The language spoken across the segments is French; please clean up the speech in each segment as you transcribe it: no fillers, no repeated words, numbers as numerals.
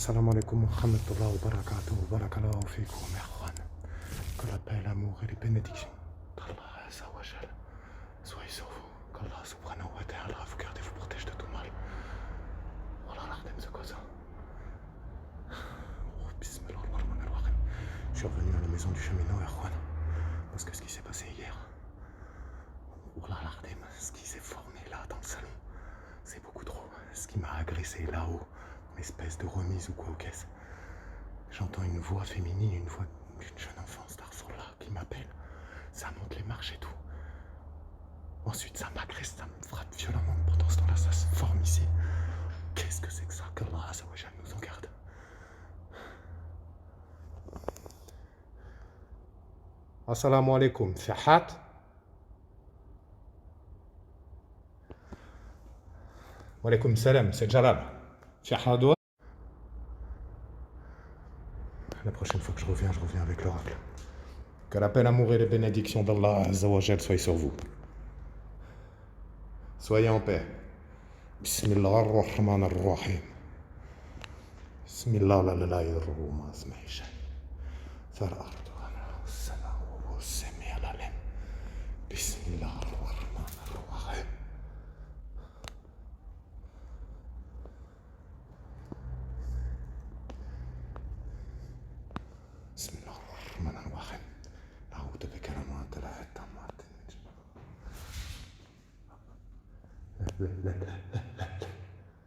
Assalamu alaikum wa rahmatullahi wa barakatuh, wa barakallahu fikum, ya ikhwan. Que la paix, l'amour et les bénédictions d'Allah Azza wa Jal soient sur vous. Qu'Allah subhanahu wa ta'ala vous garde et vous protège de tout mal. Voilà l'ardem c'est quoi ça? Oh, bismillah ar-Rahman ar-Rahim. Je suis revenu à la maison du cheminot, ya ikhwan. Parce que ce qui s'est passé hier, voilà l'ardem, ce qui s'est formé là dans le salon, c'est beaucoup trop. Ce qui m'a agressé là-haut, une espèce de remise ou quoi aux caisses. J'entends une voix féminine, une voix d'une jeune enfant, Starfall là, qui m'appelle. Ça monte les marches et tout. Ensuite, ça m'agresse, ça me frappe violemment. Pendant ce temps-là, ça se forme ici. Qu'est-ce que c'est que ça? Qu'Allah Azza wa Jal nous en garde. Assalamu alaikum, Fihat. Wa alaikum salam, c'est Jalal. Fihat. La prochaine fois que je reviens avec l'oracle. Que la paix, l'amour et les bénédictions d'Allah Azza wa Jal soient sur vous. Soyez en paix. Bismillah ar-Rahman ar-Rahim. Bismillah la la yadurru ma ismihi shay. Fal-ardu was-sama'u was-sami'ul alim. Bismillah ar-Rahman ar-Rahim. Bismillah ar-Rahman ar-Rahim. A'udhu bikalimati llahi tammati.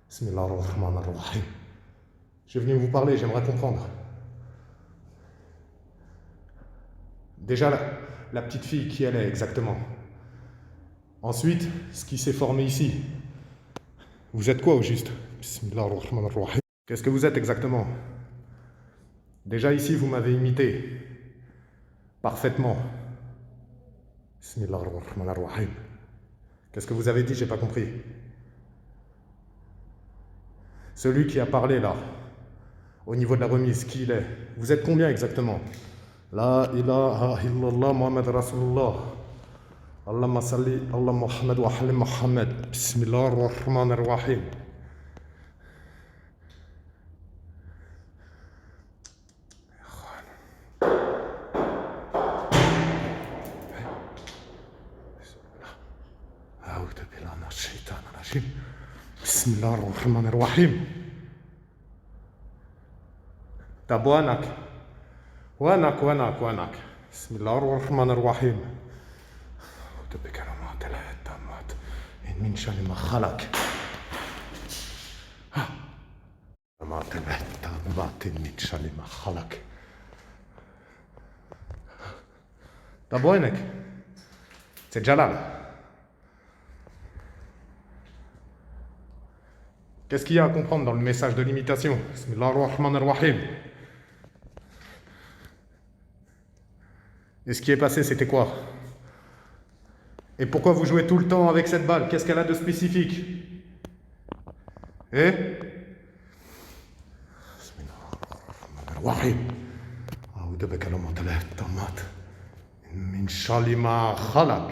Bismillah ar-Rahman ar-Rahim. Je suis venu vous parler, j'aimerais comprendre. Déjà, la petite fille, qui elle est exactement? Ensuite, ce qui s'est formé ici. Vous êtes quoi au juste? Bismillah ar-Rahman ar-Rahim. Qu'est-ce que vous êtes exactement? Déjà ici, vous m'avez imité. Parfaitement. Bismillah ar-Rahman ar-Rahim. Qu'est-ce que vous avez dit? J'ai pas compris. Celui qui a parlé là, au niveau de la remise, qui il est? Vous êtes combien exactement? La ilaha illallah Muhammad Rasulullah. Allahumma salli Allah Muhammad wa halim Muhammad. Bismillah ar-Rahman ar-Rahim. أعوذ بالله من الشيطان الرجيم. بسم الله الرحمن الرحيم. طب وانك بسم الله الرحمن الرحيم. أعوذ بكلمات الله التامات من شر ما خلق. كلمات الله التامات من شر ما خلق. طب وينك؟ سيد جلال. Qu'est-ce qu'il y a à comprendre dans le message de l'imitation? Bismillah ar-Rahman ar-Rahim. Et ce qui est passé, c'était quoi? Et pourquoi vous jouez tout le temps avec cette balle? Qu'est-ce qu'elle a de spécifique? Eh? Bismillah ar-Rahman ar-Rahim. A'udhu bikalimati llahi at-tammat min sharri ma khalaq.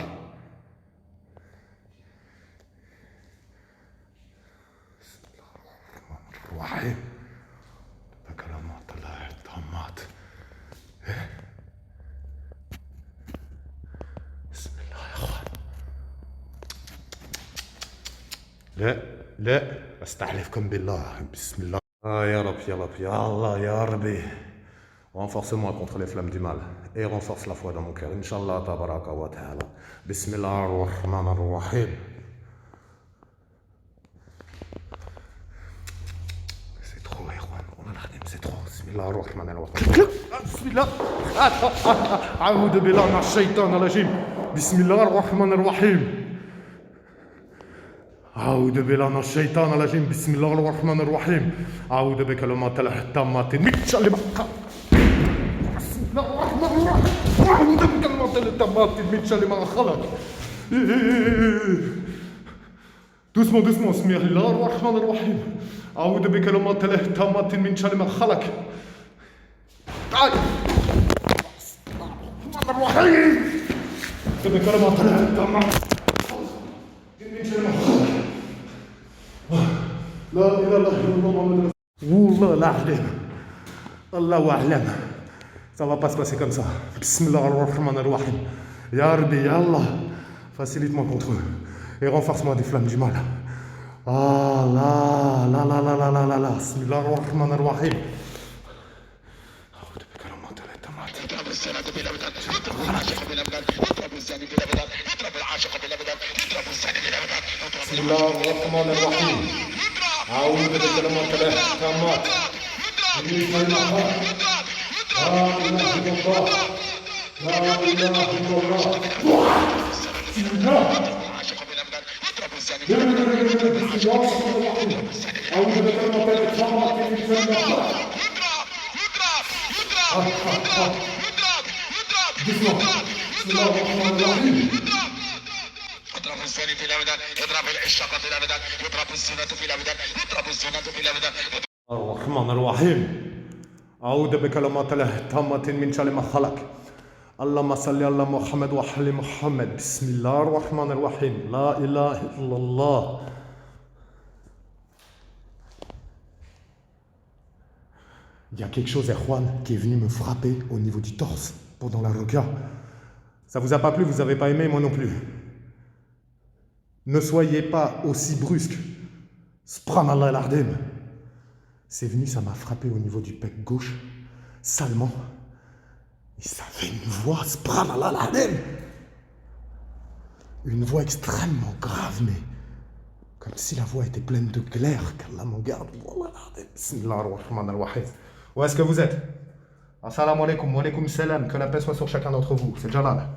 الرحيم بكلمات الله التامات بسم الله يا اخوان. لا استحلفكم بالله. بسم الله. يا رب يا الله يا ربي. Renforce-moi contre les flammes du mal et renforce la foi dans mon cœur. Inch'Allah tabaraka wa ta'ala. Bismillah ar-Rahman ar-Rahim. C'est trop. Bismillah ar-Rahman ar-Rahim. Bismillah. A'udhu billahi minash shaitanir rajim. Bismillah ar-Rahman ar-Rahim. A'udhu billahi minash shaitanir rajim. Bismillah ar-Rahman ar-Rahim. A'udhu bikalimati llahi at-tammati min sharri ma khalaq. Bismillah ar-Rahman ar-Rahim. A'udhu bikalimati llahi at-tammati min sharri ma khalaq. Doucement, Bismillah ar-Rahman ar-Rahim. أعوذ بكلمات الله التامات من شر ما خلق. الرحيم. بكلمات الله التامات من شر ما خلق. لا إله إلا الله محمد رسول الله. Wallah l'Alim. Allahu A'lam. Ça va pas se passer comme ça. Bismillah ar-Rahman ar-Rahim. Ya Rabbi, Ya Allah, facilite-moi contre eux et renforce-moi des flammes du mal. Ah là, là, là, là, là, là, là, là. Bismillah ar-Rahman ar-Rahim. بسم الله الرحمن الرحيم أعوذ بكلمات الله التامات من شر ما خلق لا إله إلا الله لا إله إلا الله بسم الله أعوذ بكلمات الله التامات من شر ما خلق بسم الله الرحمن الرحيم يضرب الزاني في الابدان يضرب العشاقة في الابدان يضرب الزنا في الابدان يضرب الزنا في الابدان الرحمن الرحيم أعوذ بكلمات الله التامة من شر ما خلق اللهم صل على محمد وعلى محمد بسم الله الرحمن الرحيم لا إله إلا الله. Il y a quelque chose, Erwan, qui est venu me frapper au niveau du torse pendant la ruqa. Ça vous a pas plu, vous avez pas aimé, moi non plus. Ne soyez pas aussi brusque. Subhanallah al-Ardim. C'est venu, ça m'a frappé au niveau du pec gauche, salement. Et ça avait une voix, subhanallah al-Ardim. Une voix extrêmement grave, mais comme si la voix était pleine de glaire, qu'Allah m'en garde. Wallah al-Ardim. Bismillah ar-Rahman ar-Rahim. Où est-ce que vous êtes? Assalamu alaikum, wa alaikum salam, que la paix soit sur chacun d'entre vous. C'est Jalal.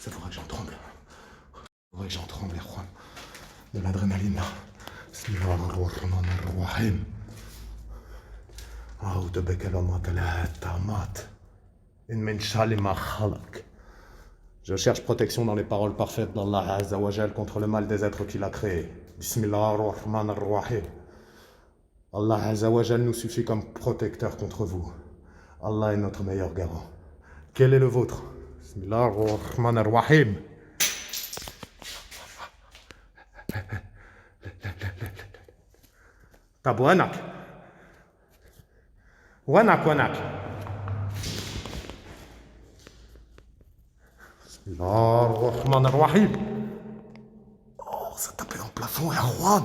Il faudra que j'en tremble. Il faudra que j'en tremble, Erwan. De l'adrénaline. Bismillahirrahmanirrahim. A'udhu bikalimat Allah tammat. Min sharri ma khalaq. Je cherche protection dans les paroles parfaites d'Allah Azza wa Jal contre le mal des êtres qu'il a créés. Bismillahirrahmanirrahim. Allah Azza wa Jal nous suffit comme protecteur contre vous. Allah est notre meilleur garant. Quel est le vôtre? Bismillahirrahmanirrahim. طب وينك؟ وينك؟ Bismillahirrahmanirrahim. Oh, ça tapait dans le plafond, Erwan.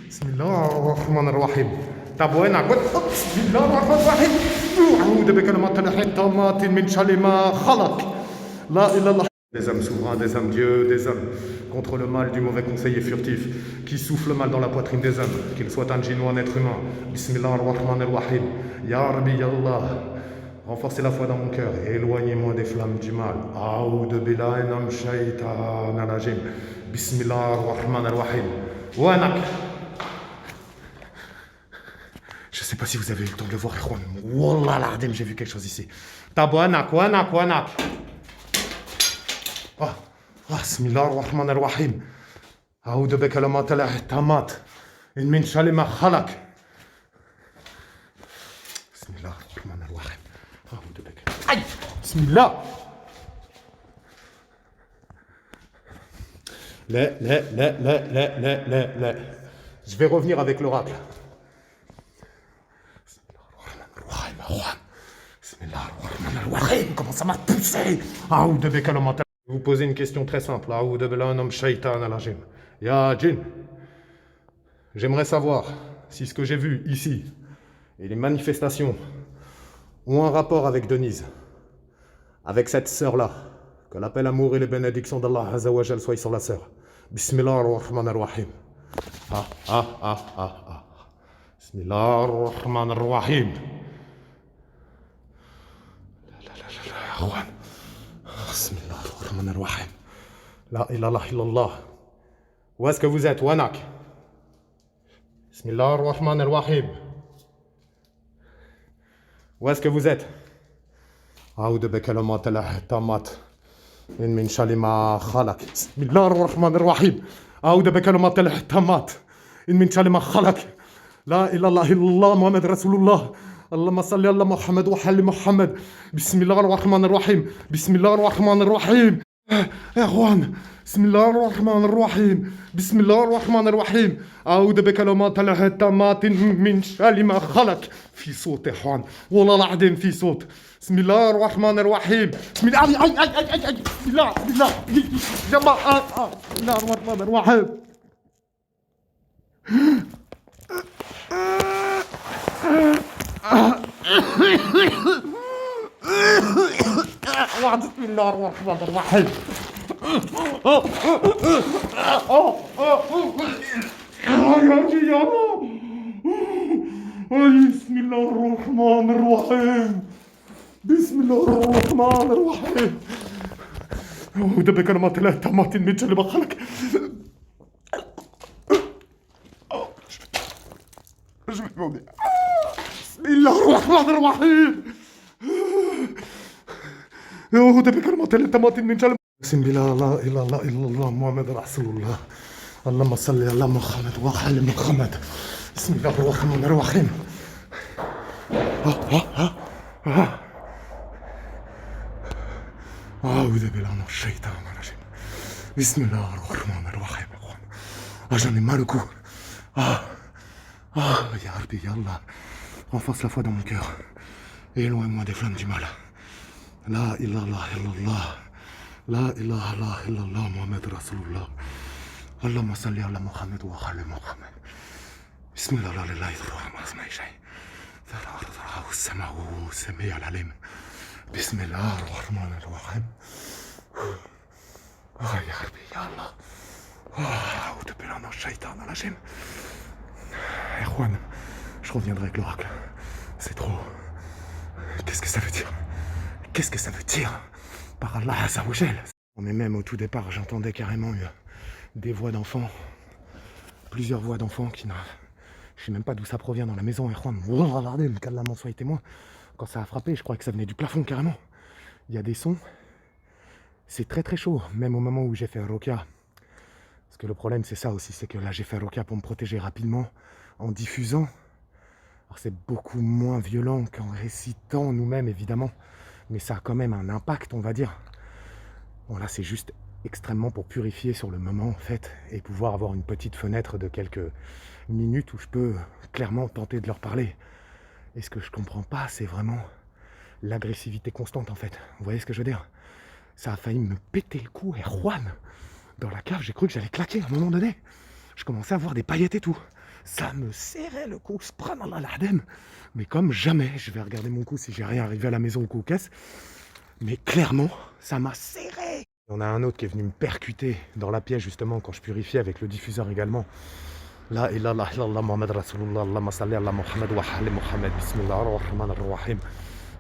Bismillahirrahmanirrahim. طب وينك؟ بسم الله الرحمن الرحيم. أعوذ بكلمات الله التامات من شر ما خلق. لا إله إلا الله. Des hommes souverains, des hommes dieux, des hommes contre le mal du mauvais conseiller furtif qui souffle le mal dans la poitrine des hommes, qu'il soit un djinn ou un être humain. Bismillah ar-Rahman ar-Rahim. Ya Rabbi, Ya Allah. Renforcez la foi dans mon cœur et éloignez-moi des flammes du mal. A'udhu billahi minash shaitanir rajim. Bismillah ar-Rahman ar-Rahim. Wanak. Je sais pas si vous avez eu le temps de le voir, Erwan. Wallah l'Ardim, j'ai vu quelque chose ici. Tabanak, wanak. Bismillah ar-Rahman ar-Rahim. A'udhu bikalimat Allah tammat min sharri ma khalaq. Bismillah ar-Rahman ar-Rahim. A'udhu bikalimat. Aïe! Bismillah. La. Je vais revenir avec l'oracle. Bismillah ar-Rahman ar-Rahim. Comment ça m'a poussé? A'udhu bikalimat. Je vais vous poser une question très simple. A'udhu billahi minash shaitanir rajim. Ya djinn, j'aimerais savoir si ce que j'ai vu ici et les manifestations ont un rapport avec Denise, avec cette sœur-là, que l'appel amour et les bénédictions d'Allah Azza wa Jal soient sur la sœur. Bismillah ar-Rahman ar-Rahim. Bismillah ar-Rahman ar-Rahim. Bismillah ar-Rahman ar-Rahim. La ilaha illallah. Où est-ce que vous êtes, Wanak? Bismillah ar-Rahman ar-Rahim. Où est-ce que vous êtes? A'udhu bikalimat Allah tammat min sharri ma khalaq. Bismillah ar-Rahman ar-Rahim. A'udhu bikalimat Allah tammat min sharri ma khalaq. La ilaha illallah Muhammad Rasulullah. Allahumma salli ala Muhammad wa ala Muhammad. Bismillah ar-Rahman ar-Rahim. Bismillah ar-Rahman ar-Rahim. إخوان بسم الله الرحمن الرحيم بسم الله الرحمن الرحيم أعوذ بكلمات الله التامات من شر ما خلق في صوت إخوان والله العظيم في صوت بسم الله الرحمن الرحيم بسم الله بسم الله بسم الله جماعة بسم الله الرحمن الرحيم بسم الله الرحمن الرحيم بسم الله الرحمن الرحيم بسم الله الرحمن الرحيم أعوذ بكلمات الله التامات من شر ما خلق بسم الله الرحمن الرحيم أعوذ بكلمات الله التامات من شر بسم الله لا إله إلا الله محمد رسول الله اللهم صل على محمد وعلى محمد بسم الله الرحمن الرحيم أعوذ بالله من الشيطان الرجيم بسم الله الرحمن الرحيم j'en ai mal au cou Ya Rabbi, Ya Allah, renforce la foi dans mon cœur et éloigne-moi des flammes du mal. La ilaha illallah La ilaha illallah Muhammad Rasulullah Allahumma salli ala Muhammad wa ala Muhammad Bismillah la ilaha illallah asma'i shay Thara ardaha was-sama'u sami'a al-alim Bismillah ar-Rahman ar-Rahim Ya Rabbi Ya Allah A'udhu billahi minash shaitanir rajim Juan, je reviendrai avec l'oracle. C'est trop. Qu'est-ce que ça veut dire? Qu'est-ce que ça veut dire? Par Allah Azzawajal. Mais même au tout départ, j'entendais carrément des voix d'enfants. Plusieurs voix d'enfants qui n'a... Je sais même pas d'où ça provient dans la maison. Et Juan, regardez, le cas de l'amant soit témoin. Quand ça a frappé, je crois que ça venait du plafond carrément. Il y a des sons. C'est très très chaud, même au moment où j'ai fait Rokia. Parce que le problème c'est ça aussi, c'est que là j'ai fait Rokia pour me protéger rapidement en diffusant. Alors c'est beaucoup moins violent qu'en récitant nous-mêmes évidemment, mais ça a quand même un impact on va dire. Bon là c'est juste extrêmement pour purifier sur le moment en fait, et pouvoir avoir une petite fenêtre de quelques minutes où je peux clairement tenter de leur parler. Et ce que je comprends pas c'est vraiment l'agressivité constante en fait. Vous voyez ce que je veux dire? Ça a failli me péter le cou et Juan dans la cave, j'ai cru que j'allais claquer à un moment donné. Je commençais à voir des paillettes et tout. Ça me serrait le cou, subhanallah l'adem. Mais comme jamais, je vais regarder mon cou si j'ai rien arrivé à la maison ou aux caisses. Mais clairement, ça m'a serré. On a un autre qui est venu me percuter dans la pièce justement quand je purifiais avec le diffuseur également. La ilaha illallah Muhammad Rasulullah, Allahumma salli ala Muhammad wa ala Muhammad, bismillah ar-Rahman ar-Rahim.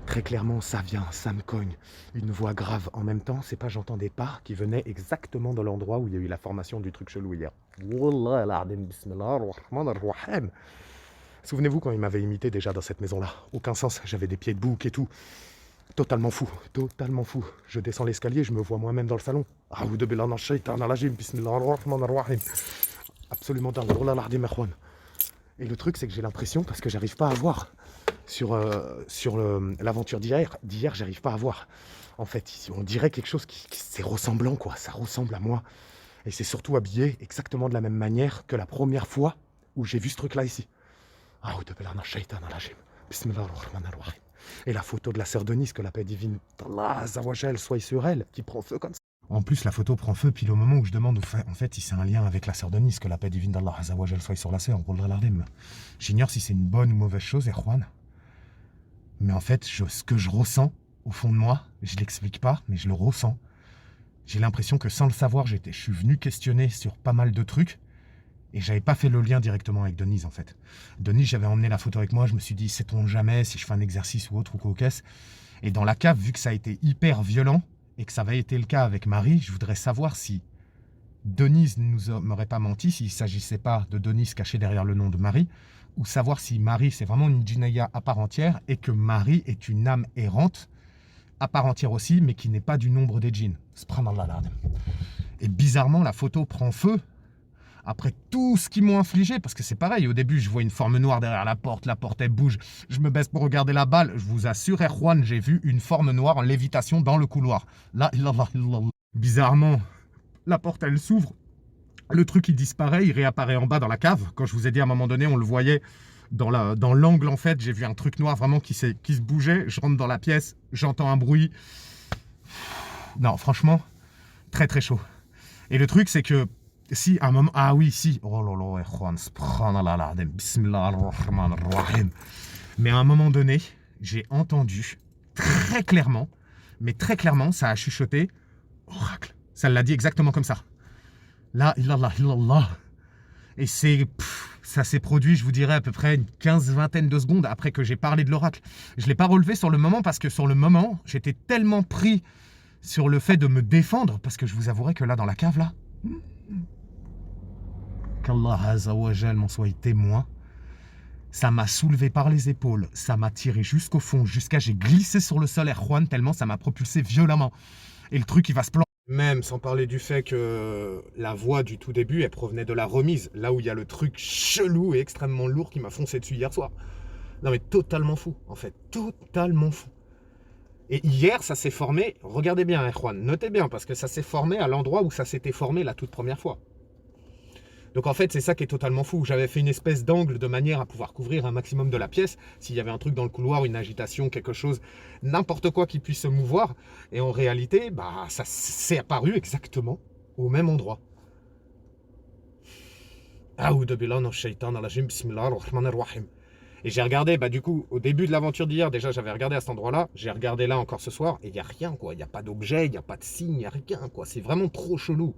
Très clairement, ça vient, ça me cogne. Une voix grave. En même temps, c'est pas j'entends des pas qui venaient exactement dans l'endroit où il y a eu la formation du truc chelou hier. Wallah al-Adim, bismillah ar-Rahman ar-Rahim. Souvenez-vous quand il m'avait imité déjà dans cette maison-là. Aucun sens, j'avais des pieds de bouc et tout. Totalement fou, totalement fou. Je descends l'escalier, je me vois moi-même dans le salon. A'oudhu billahi minash shaitanir rajim, bismillah ar-Rahman ar-Rahim. Absolument dingue. Wallah al-Adim, ikhwan. Et le truc, c'est que j'ai l'impression, parce que j'arrive pas à voir, sur l'aventure d'hier, j'arrive pas à voir. En fait, on dirait quelque chose qui c'est ressemblant, quoi. Ça ressemble à moi. Et c'est surtout habillé exactement de la même manière que la première fois où j'ai vu ce truc-là ici. Et la photo de la sœur Denise, que la paix divine d'Allah Azzawajal soit sur elle, qui prend feu comme ça. En plus, la photo prend feu, puis au moment où je demande, en fait, si c'est un lien avec la sœur Denise, que la paix divine d'Allah Azzawajal soit sur la sœur, j'ignore si c'est une bonne ou mauvaise chose, Erwan. Mais en fait, ce que je ressens, au fond de moi, je ne l'explique pas, mais je le ressens. J'ai l'impression que sans le savoir, je suis venu questionner sur pas mal de trucs, et j'avais pas fait le lien directement avec Denise, en fait. Denise, j'avais emmené la photo avec moi, je me suis dit, sait-on jamais si je fais un exercice ou autre, ou quoi, caisse. Et dans la cave, vu que ça a été hyper violent, et que ça avait été le cas avec Marie, je voudrais savoir si Denise ne m'aurait pas menti, s'il ne s'agissait pas de Denise cachée derrière le nom de Marie, ou savoir si Marie c'est vraiment une djinaya à part entière et que Marie est une âme errante à part entière aussi, mais qui n'est pas du nombre des djinns. Et bizarrement, la photo prend feu après tout ce qu'ils m'ont infligé, parce que c'est pareil, au début je vois une forme noire derrière la porte elle bouge, je me baisse pour regarder la balle, je vous assure, Erwan, j'ai vu une forme noire en lévitation dans le couloir. Là, Bizarrement, la porte, elle s'ouvre. Le truc, il disparaît, il réapparaît en bas dans la cave. Quand je vous ai dit, à un moment donné, on le voyait dans l'angle, en fait. J'ai vu un truc noir vraiment qui se bougeait. Je rentre dans la pièce, j'entends un bruit. Non, franchement, très très chaud. Et le truc, c'est que si à un moment... Ah oui, si. Oh là là, Juan, subhanallah, bismillahirrahmanirrahim. Mais à un moment donné, j'ai entendu très clairement, mais très clairement, ça a chuchoté oracle. Ça l'a dit exactement comme ça. La illallah illallah. Et ça s'est produit, je vous dirais, à peu près une vingtaine de secondes après que j'ai parlé de l'oracle. Je ne l'ai pas relevé sur le moment parce que sur le moment, j'étais tellement pris sur le fait de me défendre, parce que je vous avouerai que là, dans la cave, là, qu'Allah Azza wa Jal m'en soit témoin, ça m'a soulevé par les épaules, ça m'a tiré jusqu'au fond, j'ai glissé sur le sol, Erwan, tellement ça m'a propulsé violemment. Et le truc, il va se planter. Même sans parler du fait que la voix du tout début, elle provenait de la remise, là où il y a le truc chelou et extrêmement lourd qui m'a foncé dessus hier soir. Non mais totalement fou, en fait, totalement fou. Et hier, ça s'est formé, regardez bien, Juan, notez bien, parce que ça s'est formé à l'endroit où ça s'était formé la toute première fois. Donc en fait, c'est ça qui est totalement fou. J'avais fait une espèce d'angle de manière à pouvoir couvrir un maximum de la pièce. S'il y avait un truc dans le couloir, une agitation, quelque chose, n'importe quoi qui puisse se mouvoir. Et en réalité, bah, ça s'est apparu exactement au même endroit. Et j'ai regardé, bah du coup, au début de l'aventure d'hier, déjà j'avais regardé à cet endroit-là, j'ai regardé là encore ce soir, et il n'y a rien, quoi. Il n'y a pas d'objet, il n'y a pas de signe, il n'y a rien, quoi. C'est vraiment trop chelou.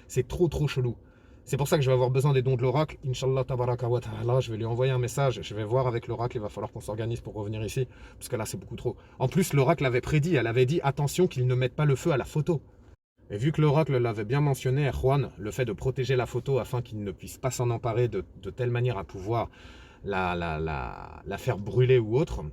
C'est trop chelou. C'est pour ça que je vais avoir besoin des dons de l'oracle. Inch'Allah, tabaraka wa ta'ala, je vais lui envoyer un message. Je vais voir avec l'oracle, il va falloir qu'on s'organise pour revenir ici. Parce que là, c'est beaucoup trop. En plus, l'oracle avait prédit, elle avait dit, attention qu'ils ne mettent pas le feu à la photo. Et vu que l'oracle l'avait bien mentionné, Juan, le fait de protéger la photo afin qu'il ne puisse pas s'en emparer de telle manière à pouvoir la faire brûler ou autre.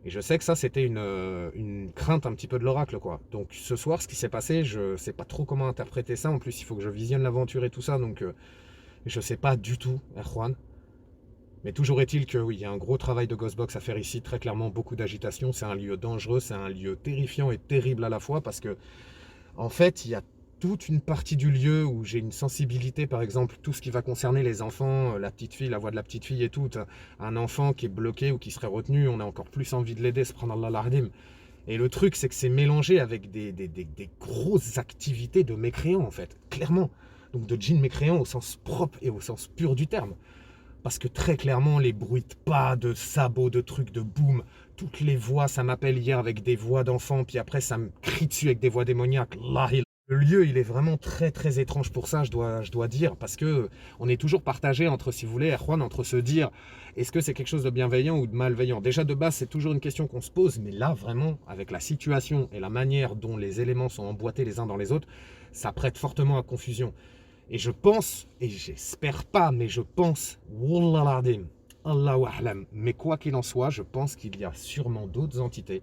Et je sais que ça, c'était une crainte un petit peu de l'oracle, quoi. Donc ce soir, ce qui s'est passé, je ne sais pas trop comment interpréter ça. En plus, il faut que je visionne l'aventure et tout ça, donc je ne sais pas du tout, Juan. Mais toujours est-il que oui, il y a un gros travail de Ghostbox à faire ici, très clairement, beaucoup d'agitation. C'est un lieu dangereux, c'est un lieu terrifiant et terrible à la fois, parce que, en fait, il y a toute une partie du lieu où j'ai une sensibilité, par exemple, tout ce qui va concerner les enfants, la petite fille, la voix de la petite fille et tout. Un enfant qui est bloqué ou qui serait retenu, on a encore plus envie de l'aider, subhanallah l'ardim. Et le truc, c'est que c'est mélangé avec des grosses activités de mécréants, en fait, clairement. Donc de djinns mécréants au sens propre et au sens pur du terme. Parce que très clairement, les bruits de pas, de sabots, de trucs, de boum, toutes les voix, ça m'appelle hier avec des voix d'enfants, puis après ça me crie dessus avec des voix démoniaques. Le lieu, il est vraiment très étrange pour ça, je dois dire, parce que on est toujours partagé entre, si vous voulez, Erwan, entre se dire, est-ce que c'est quelque chose de bienveillant ou de malveillant? Déjà, de base, c'est toujours une question qu'on se pose, mais là, vraiment, avec la situation et la manière dont les éléments sont emboîtés les uns dans les autres, ça prête fortement à confusion. Et je pense, et j'espère pas, mais je pense, Wallah l'ardim, Allahu a'lam, mais quoi qu'il en soit, je pense qu'il y a sûrement d'autres entités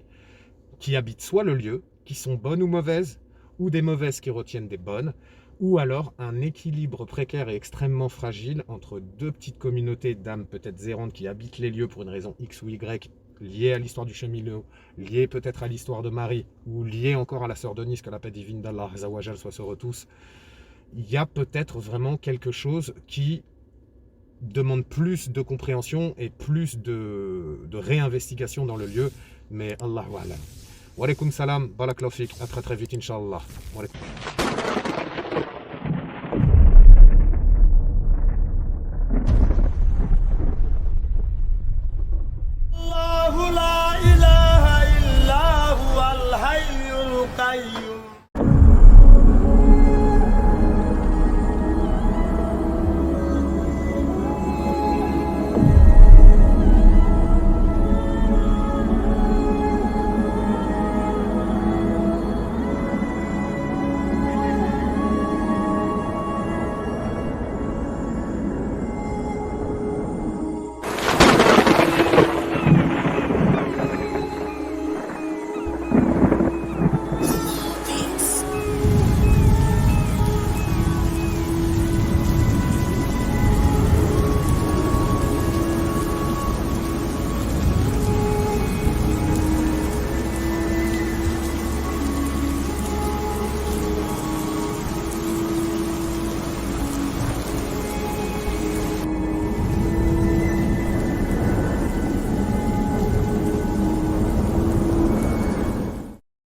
qui habitent soit le lieu, qui sont bonnes ou mauvaises, ou des mauvaises qui retiennent des bonnes, ou alors un équilibre précaire et extrêmement fragile entre deux petites communautés d'âmes peut-être errantes qui habitent les lieux pour une raison X ou Y, liée à l'histoire du cheminot, liée peut-être à l'histoire de Marie, ou liée encore à la sœur Denise, que la paix divine d'Allah Azawajal soit sur eux tous. Il y a peut-être vraiment quelque chose qui demande plus de compréhension et plus de réinvestigation dans le lieu, mais Allahu A'lam. Wa alaykoum salam, barakallahu fik, à très vite, Inch'Allah.